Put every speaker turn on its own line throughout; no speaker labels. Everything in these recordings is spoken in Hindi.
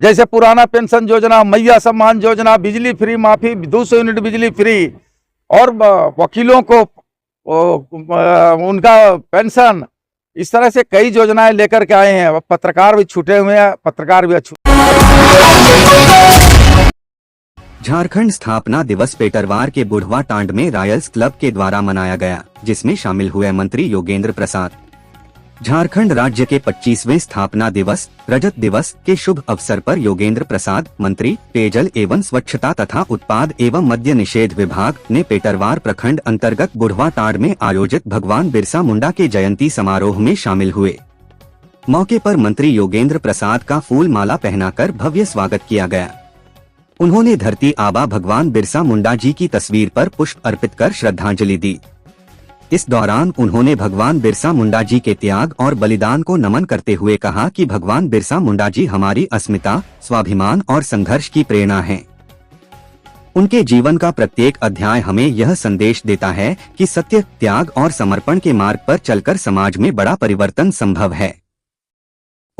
जैसे पुराना पेंशन योजना, मैया सम्मान योजना, बिजली फ्री माफी, 200 यूनिट बिजली फ्री, और वकीलों को उनका पेंशन, इस तरह से कई योजनाएं लेकर के आए हैं। पत्रकार भी छूटे हुए हैं, पत्रकार भी अच्छे।
झारखंड स्थापना दिवस पेटरवार के बुढ़वा टांड में रॉयल्स क्लब के द्वारा मनाया गया, जिसमें शामिल हुए मंत्री योगेंद्र प्रसाद। झारखंड राज्य के 25वें स्थापना दिवस रजत दिवस के शुभ अवसर पर योगेंद्र प्रसाद, मंत्री पेयजल एवं स्वच्छता तथा उत्पाद एवं मद्य निषेध विभाग ने पेटरवार प्रखंड अंतर्गत बुढ़वा टांड में आयोजित भगवान बिरसा मुंडा के जयंती समारोह में शामिल हुए। मौके पर मंत्री योगेंद्र प्रसाद का फूल माला पहनाकर भव्य स्वागत किया गया। उन्होंने धरती आबा भगवान बिरसा मुंडा जी की तस्वीर पर पुष्प अर्पित कर श्रद्धांजलि दी। इस दौरान उन्होंने भगवान बिरसा मुंडा जी के त्याग और बलिदान को नमन करते हुए कहा कि भगवान बिरसा मुंडा जी हमारी अस्मिता, स्वाभिमान और संघर्ष की प्रेरणा हैं। उनके जीवन का प्रत्येक अध्याय हमें यह संदेश देता है कि सत्य, त्याग और समर्पण के मार्ग पर चलकर समाज में बड़ा परिवर्तन संभव है।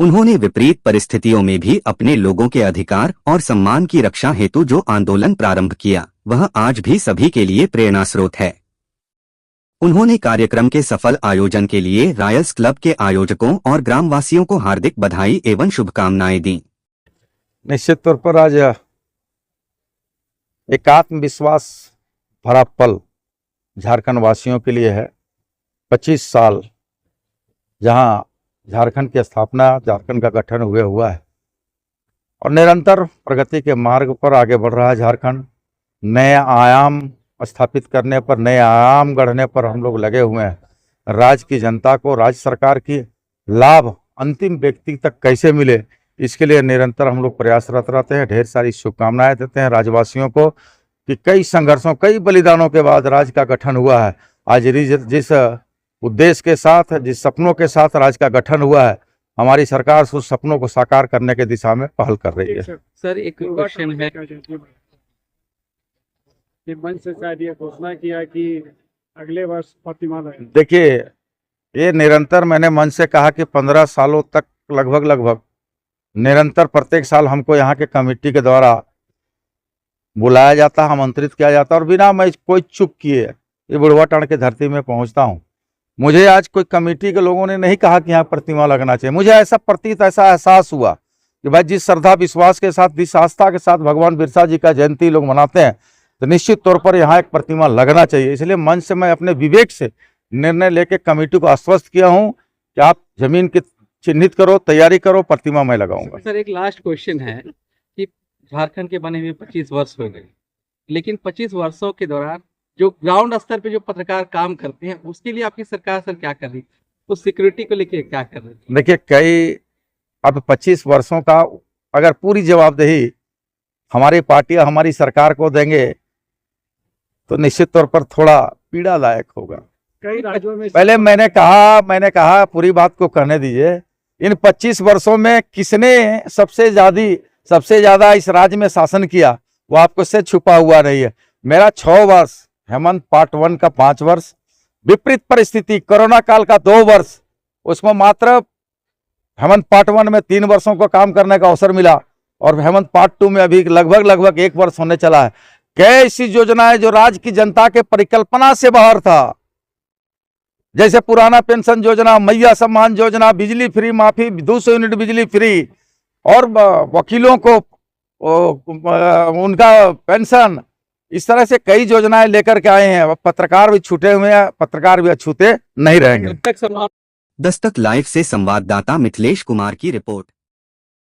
उन्होंने विपरीत परिस्थितियों में भी अपने लोगों के अधिकार और सम्मान की रक्षा हेतु जो आंदोलन प्रारंभ किया, वह आज भी सभी के लिए प्रेरणा स्रोत है। उन्होंने कार्यक्रम के सफल आयोजन के लिए रॉयल्स क्लब के आयोजकों और ग्रामवासियों को हार्दिक बधाई एवं शुभकामनाएं दी।
निश्चित तौर पर आज एक आत्मविश्वास भरा पल झारखंड वासियों के लिए है। 25 साल जहां झारखंड की स्थापना, झारखंड का गठन हुआ है और निरंतर प्रगति के मार्ग पर आगे बढ़ रहा है झारखंड। नए आयाम स्थापित करने पर, नए आयाम गढ़ने पर हम लोग लगे हुए हैं। राज्य की जनता को राज्य सरकार की लाभ अंतिम व्यक्ति तक कैसे मिले, इसके लिए निरंतर हम लोग प्रयासरत रहते हैं। ढेर सारी शुभकामनाएं देते हैं राज्यवासियों को कि कई संघर्षों, कई बलिदानों के बाद राज्य का गठन हुआ है। आज जिस उद्देश्य के साथ, जिस सपनों के साथ राज्य का गठन हुआ है, हमारी सरकार उस सपनों को साकार करने की दिशा में पहल कर रही है।
सर, एक क्वेश्चन है
कि मंच से शायद ये घोषणा किया कि अगले वर्ष प्रतिमा लगेगी।
देखिए, ये निरंतर मैंने मंच से कहा कि 15 सालों तक लगभग निरंतर प्रत्येक साल हमको यहाँ के कमेटी के द्वारा बुलाया जाता, आमंत्रित किया जाता और बिना मैं कोई चुप किए ये बुढ़वा टांड की धरती में पहुँचता हूँ। मुझे आज कोई कमेटी के लोगों ने नहीं कहा कि यहाँ प्रतिमा लगना चाहिए। मुझे ऐसा प्रतीत, ऐसा एहसास हुआ कि भाई जिस श्रद्धा विश्वास के साथ, जिस आस्था के साथ भगवान बिरसा जी का जयंती लोग मनाते हैं, तो निश्चित तौर पर यहाँ एक प्रतिमा लगना चाहिए। इसलिए मंच से मैं अपने विवेक से निर्णय लेके कमेटी को आश्वस्त किया हूँ कि आप जमीन की चिन्हित करो, तैयारी करो, प्रतिमा मैं लगाऊंगा।
सर, एक लास्ट क्वेश्चन है कि झारखंड के बने हुए 25 वर्ष हो गए, लेकिन 25 वर्षों के दौरान जो ग्राउंड स्तर पे जो पत्रकार काम करते हैं, उसके लिए आपकी सरकार सर क्या कर रही है? उस सिक्योरिटी को लेके क्या कर रही है?
देखिए, अब 25 वर्षों का अगर पूरी जवाबदेही हमारी पार्टी, हमारी सरकार को देंगे तो निश्चित तौर पर थोड़ा पीड़ादायक होगा।
कई राज्यों में
पहले मैंने कहा पूरी बात को कहने दीजिए। इन 25 वर्षों में किसने सबसे ज्यादा इस राज्य में शासन किया, वो आपको से छुपा हुआ नहीं है। मेरा 6 वर्ष, हेमंत पार्ट 1 का 5 वर्ष, विपरीत परिस्थिति कोरोना काल का 2 वर्ष, उसमें मात्र हेमंत पार्ट 1 में 3 वर्षों को काम करने का अवसर मिला और हेमंत पार्ट 2 में अभी लगभग 1 वर्ष होने चला है। कैसी योजनाएं जो राज्य की जनता के परिकल्पना से बाहर था, जैसे पुराना पेंशन योजना, मैया सम्मान योजना, बिजली फ्री माफी, 200 यूनिट बिजली फ्री, और वकीलों को उनका पेंशन, इस तरह से कई योजनाएं लेकर के आए हैं। पत्रकार भी छूटे हुए हैं, पत्रकार भी अछूते नहीं रहेंगे।
दस्तक लाइव से संवाददाता मिथिलेश कुमार की रिपोर्ट।